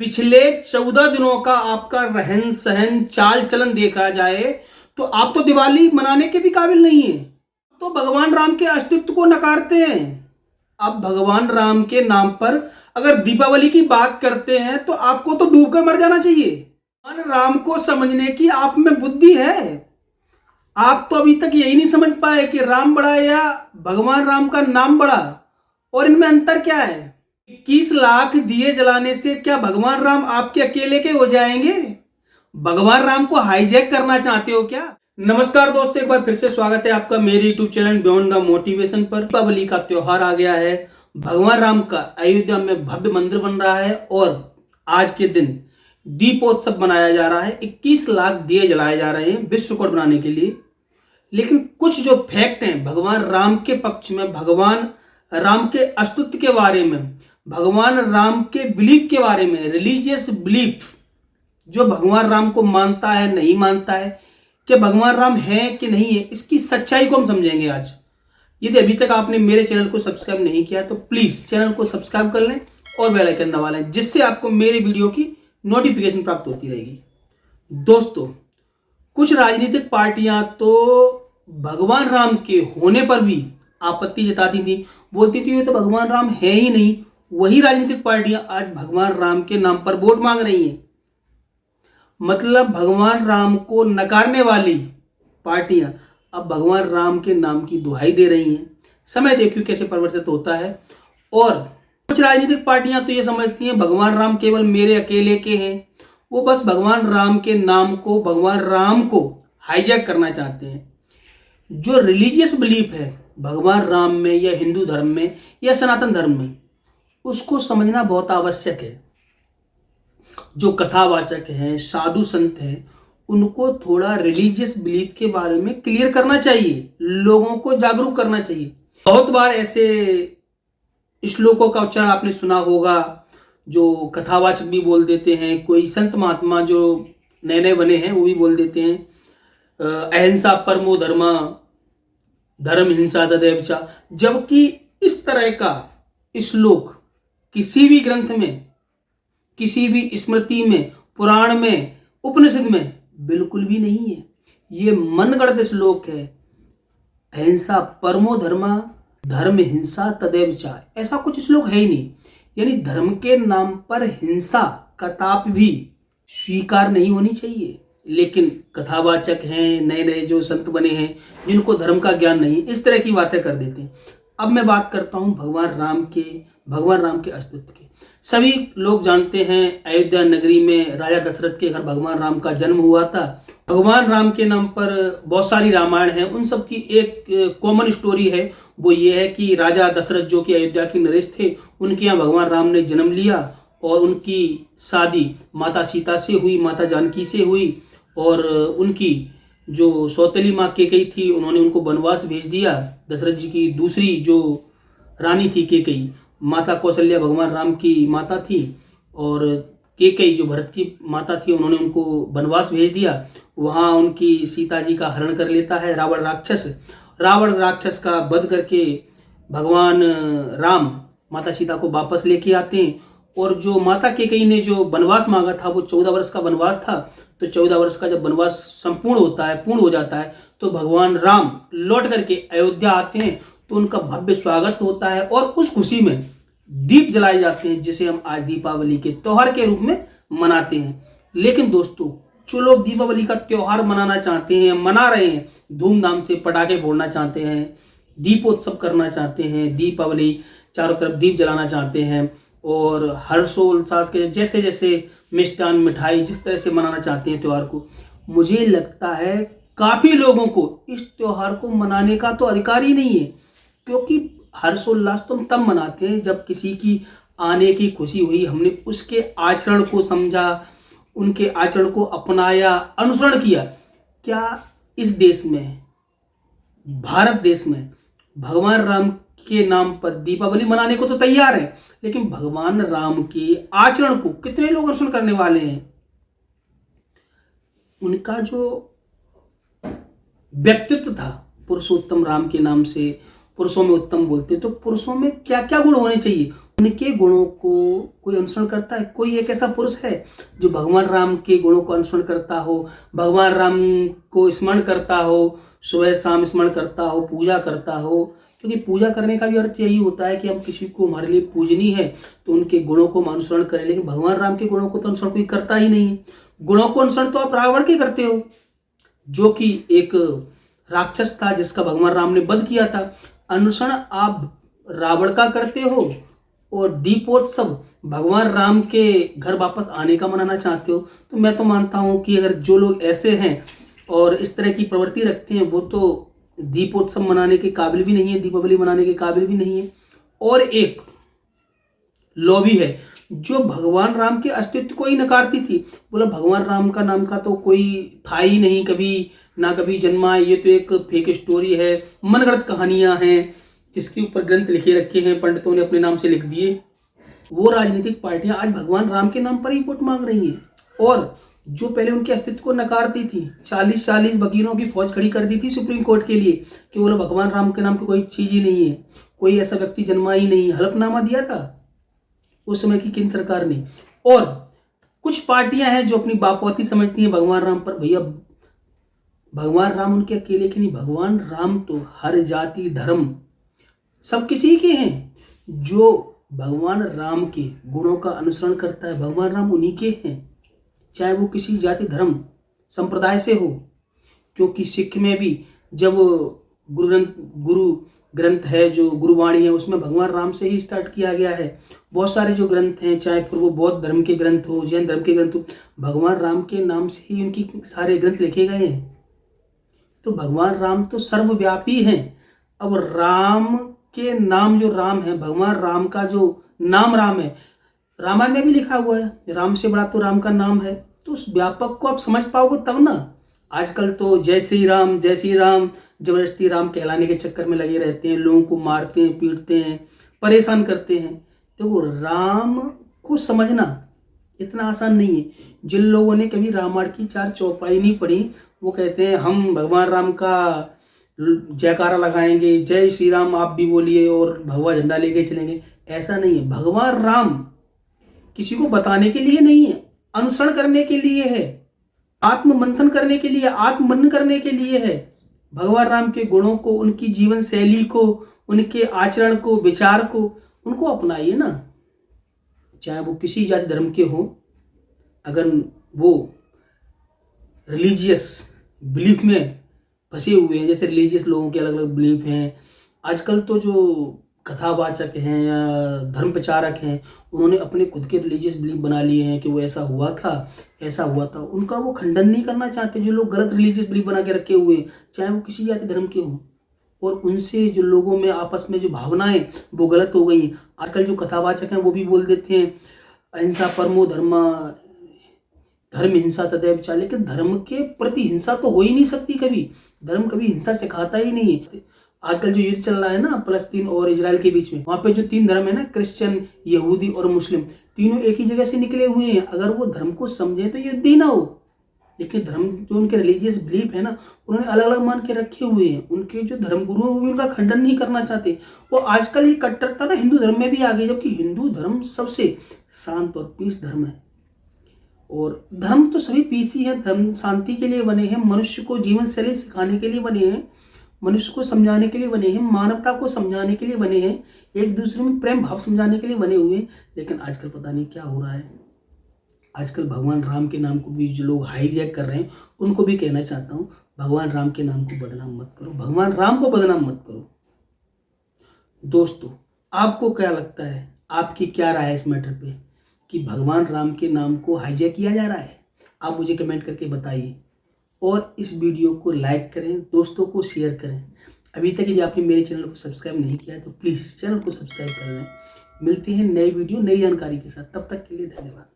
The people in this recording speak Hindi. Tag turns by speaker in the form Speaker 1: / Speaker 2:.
Speaker 1: पिछले 14 दिनों का आपका रहन सहन चाल चलन देखा जाए तो आप तो दिवाली मनाने के भी काबिल नहीं है। तो भगवान राम के अस्तित्व को नकारते हैं। अब भगवान राम के नाम पर अगर दीपावली की बात करते हैं तो आपको तो डूब कर मर जाना चाहिए। भगवान राम को समझने की आप में बुद्धि है। आप तो अभी तक यही नहीं समझ पाए कि राम बड़ा या भगवान राम का नाम बड़ा, और इनमें अंतर क्या है। 21 लाख दिए जलाने से क्या भगवान राम आपके अकेले के हो जाएंगे? भगवान राम को हाईजैक करना चाहते हो क्या? नमस्कार दोस्तों, एक बार फिर से स्वागत है आपका मेरे YouTube channel beyond the motivation पर। दीपावली का त्योहार आ गया है। भगवान राम का अयोध्या में भव्य मंदिर बन रहा है और आज के दिन दीपोत्सव मनाया जा रहा है। 21 लाख दिए जलाए जा रहे हैं विश्व रिकॉर्ड बनाने के लिए। लेकिन कुछ जो फैक्ट हैं भगवान राम के पक्ष में, भगवान राम के अस्तित्व के बारे में, भगवान राम के बिलीफ के बारे में, रिलीजियस बिलीफ, जो भगवान राम को मानता है नहीं मानता है, कि भगवान राम है कि नहीं है, इसकी सच्चाई को हम समझेंगे आज। यदि अभी तक आपने मेरे चैनल को सब्सक्राइब नहीं किया तो प्लीज चैनल को सब्सक्राइब कर लें और बेल आइकन दबा लें, जिससे आपको मेरे वीडियो की नोटिफिकेशन प्राप्त होती रहेगी। दोस्तों, कुछ राजनीतिक पार्टियां तो भगवान राम के होने पर भी आपत्ति जताती थी, बोलती थी ये तो भगवान राम है ही नहीं। वही राजनीतिक पार्टियां आज भगवान राम के नाम पर वोट मांग रही हैं। मतलब भगवान राम को नकारने वाली पार्टियां अब भगवान राम के नाम की दुहाई दे रही हैं। समय देखिए कैसे परिवर्तित होता है। और कुछ राजनीतिक पार्टियां तो ये समझती हैं भगवान राम केवल मेरे अकेले के हैं। वो बस भगवान राम के नाम को, भगवान राम को हाईजैक करना चाहते हैं। जो रिलीजियस बिलीफ है भगवान राम में या हिंदू धर्म में या सनातन धर्म में, उसको समझना बहुत आवश्यक है। जो कथावाचक हैं, साधु संत हैं, उनको थोड़ा रिलीजियस बिलीफ के बारे में क्लियर करना चाहिए, लोगों को जागरूक करना चाहिए। बहुत बार ऐसे श्लोकों का उच्चारण आपने सुना होगा जो कथावाचक भी बोल देते हैं, कोई संत महात्मा जो नए नए बने हैं वो भी बोल देते हैं, अहिंसा परमो धर्मा, धर्म हिंसा तदेव च। जबकि इस तरह का श्लोक किसी भी ग्रंथ में, किसी भी स्मृति में, पुराण में, उपनिषद में बिल्कुल भी नहीं है। ये मनगढ़ंत श्लोक है। अहिंसा परमो धर्मा, धर्म हिंसा तदेव च, ऐसा कुछ श्लोक है ही नहीं। यानी धर्म के नाम पर हिंसा कदापि भी स्वीकार नहीं होनी चाहिए। लेकिन कथावाचक हैं, नए नए जो संत बने हैं, जिनको धर्म का ज्ञान नहीं, इस तरह की बातें कर देते हैं। अब मैं बात करता हूं भगवान राम के अस्तित्व की। सभी लोग जानते हैं अयोध्या नगरी में राजा दशरथ के घर भगवान राम का जन्म हुआ था। भगवान राम के नाम पर बहुत सारी रामायण है, उन सब की एक कॉमन स्टोरी है। वो ये है कि राजा दशरथ जो कि अयोध्या के नरेश थे, उनके यहाँ भगवान राम ने जन्म लिया और उनकी शादी माता सीता से हुई, माता जानकी से हुई। और उनकी जो सौतेली माँ केकई थी, उन्होंने उनको वनवास भेज दिया। दशरथ जी की दूसरी जो रानी थी केकई, माता कौशल्या भगवान राम की माता थी, और केकई जो भरत की माता थी, उन्होंने उनको वनवास भेज दिया। वहाँ उनकी सीता जी का हरण कर लेता है रावण राक्षस का वध करके भगवान राम माता सीता को वापस लेके आते हैं। और जो माता केकई ने जो वनवास मांगा था वो 14 वर्ष का वनवास था। तो 14 वर्ष का जब वनवास संपूर्ण होता है, पूर्ण हो जाता है, तो भगवान राम लौट करके अयोध्या आते हैं। तो उनका भव्य स्वागत होता है और उस खुशी में दीप जलाए जाते हैं, जिसे हम आज दीपावली के त्योहार के रूप में मनाते हैं। लेकिन दोस्तों, जो लोग दीपावली का त्योहार मनाना चाहते हैं, मना रहे हैं, धूमधाम से पटाखे फोड़ना चाहते हैं, दीपोत्सव करना चाहते हैं, दीपावली चारों तरफ दीप जलाना चाहते हैं और हर्षोल्लास के जैसे जैसे मिष्ठान मिठाई जिस तरह से मनाना चाहते हैं त्योहार को, मुझे लगता है काफी लोगों को इस त्योहार को मनाने का तो अधिकार ही नहीं है। क्योंकि हर्षोल्लास तो हम तब मनाते हैं जब किसी की आने की खुशी हुई, हमने उसके आचरण को समझा, उनके आचरण को अपनाया, अनुसरण किया। क्या इस देश में, भारत देश में, भगवान राम के नाम पर दीपावली मनाने को तो तैयार है, लेकिन भगवान राम के आचरण को कितने लोग अनुसरण करने वाले हैं? उनका जो व्यक्तित्व था, पुरुषोत्तम राम के नाम से पुरुषों में उत्तम बोलते, तो पुरुषों में क्या क्या गुण होने चाहिए उनके गुणों को कोई अनुसरण करता है? कोई एक ऐसा पुरुष है जो भगवान राम के गुणों को अनुसरण करता हो, भगवान राम को स्मरण करता हो, सुबह शाम स्मरण करता हो, पूजा करता हो? क्योंकि पूजा करने का भी अर्थ यही होता है कि हम किसी को हमारे लिए पूजनीय है तो उनके गुणों को हम अनुसरण करें। लेकिन भगवान राम के गुणों को तो अनुसरण कोई करता ही नहीं है। गुणों को अनुसरण तो आप रावण के करते हो, जो कि एक राक्षस था जिसका भगवान राम ने वध किया था। अनुसरण आप रावण का करते हो और दीपोत्सव भगवान राम के घर वापस आने का मनाना चाहते हो। तो मैं तो मानता हूं कि अगर जो लोग ऐसे हैं और इस तरह की प्रवृत्ति रखते हैं वो तो दीपोत्सव मनाने के काबिल भी नहीं है, दीपावली मनाने के काबिल भी नहीं है। और एक लोभी है जो भगवान राम के अस्तित्व को ही नकारती थी। बोला भगवान राम का नाम का तो कोई था ही नहीं, कभी ना कभी जन्मा, ये तो एक फेक स्टोरी है, मनगढ़ंत कहानियां हैं जिसके ऊपर ग्रंथ लिखे रखे हैं, पंडितों ने अपने नाम से लिख दिए। वो राजनीतिक पार्टियां आज भगवान राम के नाम पर ही वोट मांग रही हैं। और जो पहले उनके अस्तित्व को नकारती थी, 40 वकीलों की फौज खड़ी कर दी थी सुप्रीम कोर्ट के लिए कि बोलो भगवान राम के नाम की कोई चीज ही नहीं है, कोई ऐसा व्यक्ति जन्मा ही नहीं। हलफनामा दिया था उस समय की केंद्र सरकार ने। और कुछ पार्टियां हैं जो अपनी बापौती समझती हैं भगवान राम पर। भैया भगवान राम उनके अकेले के नहीं, भगवान राम तो हर जाति धर्म सब किसी के हैं। जो भगवान राम के गुणों का अनुसरण करता है भगवान राम उन्हीं के हैं, चाहे वो किसी जाति धर्म संप्रदाय से हो। क्योंकि सिख में भी जब गुरु ग्रंथ है, जो गुरुवाणी है, उसमें भगवान राम से ही स्टार्ट किया गया है। बहुत सारे जो ग्रंथ हैं, चाहे फिर वो बौद्ध धर्म के ग्रंथ हो, जैन धर्म के ग्रंथ हो, भगवान राम के नाम से ही उनकी सारे ग्रंथ लिखे गए हैं। तो भगवान राम तो सर्वव्यापी हैं। अब राम के नाम जो राम है, भगवान राम का जो नाम राम है, रामायण में भी लिखा हुआ है, राम से बड़ा तो राम का नाम है। तो उस व्यापक को आप समझ पाओगे तब ना। आजकल तो जय श्री राम जबरदस्ती राम कहलाने के चक्कर में लगे रहते हैं, लोगों को मारते हैं, पीटते हैं, परेशान करते हैं। देखो राम को समझना इतना आसान नहीं है। जिन लोगों ने कभी रामायण की 4 चौपाई नहीं पढ़ी वो कहते हैं हम भगवान राम का जयकारा लगाएंगे, जय श्री राम आप भी बोलिए और भगवा झंडा लेके चलेंगे। ऐसा नहीं है। भगवान राम किसी को बताने के लिए नहीं है, अनुसरण करने के लिए है, आत्ममंथन करने के लिए, आत्ममनन करने के लिए है। भगवान राम के गुणों को, उनकी जीवन शैली को, उनके आचरण को, विचार को, उनको अपनाइए ना। चाहे वो किसी जाति धर्म के हो, अगर वो रिलीजियस बिलीफ में फंसे हुए हैं, जैसे रिलीजियस लोगों के अलग अलग बिलीफ हैं। आजकल तो जो कथावाचक हैं या धर्म प्रचारक हैं, उन्होंने अपने खुद के रिलीजियस बिलीफ बना लिए हैं कि वो ऐसा हुआ था, ऐसा हुआ था। उनका वो खंडन नहीं करना चाहते। जो लोग गलत रिलीजियस बिलीफ बना के रखे हुए हैं, चाहे वो किसी जाति धर्म के हों, और उनसे जो लोगों में आपस में जो भावनाएं वो गलत हो गई हैं। आजकल जो कथावाचक हैं वो भी बोल देते हैं अहिंसा परमो धर्मा, धर्म हिंसा तदैव चाल। लेकिन धर्म के प्रति हिंसा तो हो ही नहीं सकती कभी। धर्म कभी हिंसा सिखाता ही नहीं है। आजकल जो युद्ध चल रहा है ना फलस्तीन और इजराइल के बीच में, वहाँ पे जो 3 धर्म है ना, क्रिश्चियन, यहूदी और मुस्लिम, तीनों एक ही जगह से निकले हुए हैं। अगर वो धर्म को समझे तो युद्ध ही ना हो। लेकिन धर्म जो उनके रिलीजियस बिलीफ है ना, उन्होंने अलग अलग मान के रखे हुए हैं। उनके जो धर्मगुरु हैं वो भी उनका खंडन नहीं करना चाहते। वो आजकल ये कट्टरता ना हिंदू धर्म में भी आ गई, जबकि हिंदू धर्म सबसे शांत और पीस धर्म है। और धर्म तो सभी पीस ही है। धर्म शांति के लिए बने हैं, मनुष्य को जीवन शैली सिखाने के लिए बने हैं, मनुष्य को समझाने के लिए बने हैं, मानवता को समझाने के लिए बने हैं, एक दूसरे में प्रेम भाव समझाने के लिए बने हुए हैं। लेकिन आजकल पता नहीं क्या हो रहा है। आजकल भगवान राम के नाम को भी जो लोग हाईजैक कर रहे हैं, उनको भी कहना चाहता हूँ भगवान राम के नाम को बदनाम मत करो, भगवान राम को बदनाम मत करो। दोस्तों आपको क्या लगता है, आपकी क्या राय है इस मैटर पे कि भगवान राम के नाम को हाईजैक किया जा रहा है? आप मुझे कमेंट करके बताइए और इस वीडियो को लाइक करें, दोस्तों को शेयर करें। अभी तक यदि आपने मेरे चैनल को सब्सक्राइब नहीं किया है तो प्लीज़ चैनल को सब्सक्राइब कर लें। मिलते हैं नए वीडियो नई जानकारी के साथ, तब तक के लिए धन्यवाद।